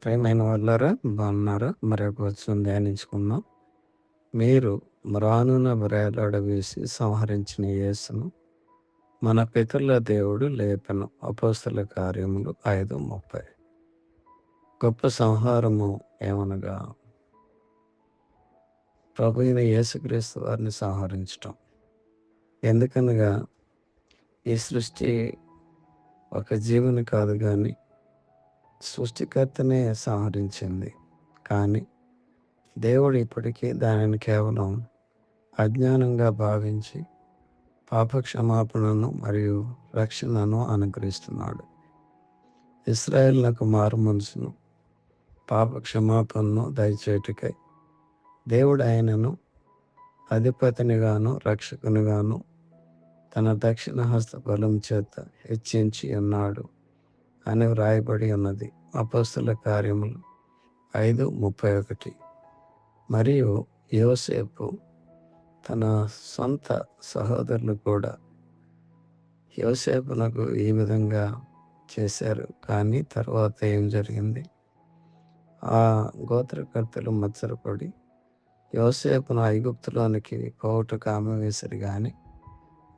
ప్రియమైన వాళ్ళారా, బాగున్నారా? మరొక వచనం ధ్యానించుకుందాం. మీరు మ్రానున వేలాడవేసి సంహరించిన యేసును మన పితరుల దేవుడు లేపెను. అపోస్తల కార్యములు 5:30. గొప్ప సంహారము ఏమనగా ప్రభు అయిన యేసుక్రీస్తు వారిని సంహరించటం. ఎందుకనగా ఈ సృష్టి ఒక జీవుని కాదు కానీ సృష్టికర్తనే సంహరించింది. కానీ దేవుడు ఇప్పటికీ దానిని కేవలం అజ్ఞానంగా భావించి పాప క్షమాపణను మరియు రక్షణను అనుగ్రహిస్తున్నాడు. ఇశ్రాయేలునకు మారు మనసును, పాప క్షమాపణను దయచేయుటకై దేవుడు ఆయనను అధిపతినిగాను రక్షకునిగాను తన దక్షిణ హస్త బలం చేత హెచ్చించి ఉన్నాడు అని వ్రాయబడి ఉన్నది. అపోస్తల కార్యములు 5:31. మరియు యోసేపు తన సొంత సహోదరులు కూడా యోసేపునకు ఈ విధంగా చేశారు. కానీ తర్వాత ఏం జరిగింది? ఆ గోత్రకర్తలు మత్సరపడి యోసేపును ఐగుప్తులోనికి పోవుటకు ఆమెవేశారు. కానీ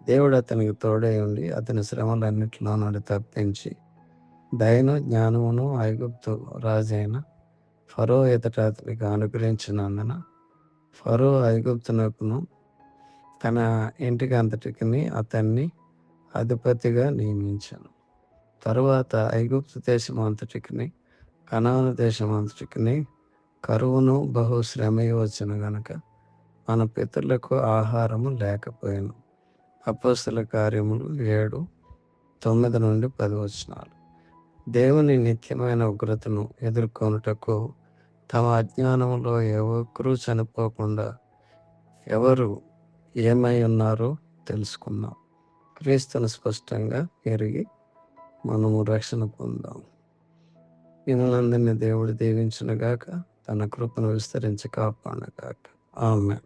దేవుడు అతనికి తోడై ఉండి అతని శ్రమలన్నిటిలో నుండి తప్పించి దయను జ్ఞానమును ఐగుప్తు రాజైన ఫరో ఎదుట అతనికి అనుగ్రహించినందున ఫరో ఐగుప్తునకును తన ఇంటికి అంతటికి అతన్ని అధిపతిగా నియమించాను. తరువాత ఐగుప్తు దేశం అంతటికి కనాను దేశం అంతటికి కరువును బహు శ్రమయు వచ్చును గనుక మన పితరులకు ఆహారము లేకపోయాను. అపోస్తల కార్యములు 7:9-10. దేవుని నిత్యమైన ఉగ్రతను ఎదుర్కొనుటకు తమ అజ్ఞానంలో ఎవరు చనిపోకుండా ఎవరు ఏమై ఉన్నారో తెలుసుకుందాం. క్రీస్తును స్పష్టంగా ఎరిగి మనము రక్షణ పొందాం. వినులందరినీ దేవుడు దీవించునుగాక, తన కృపను విస్తరించి కాపాడునుగాక. ఆమేన్.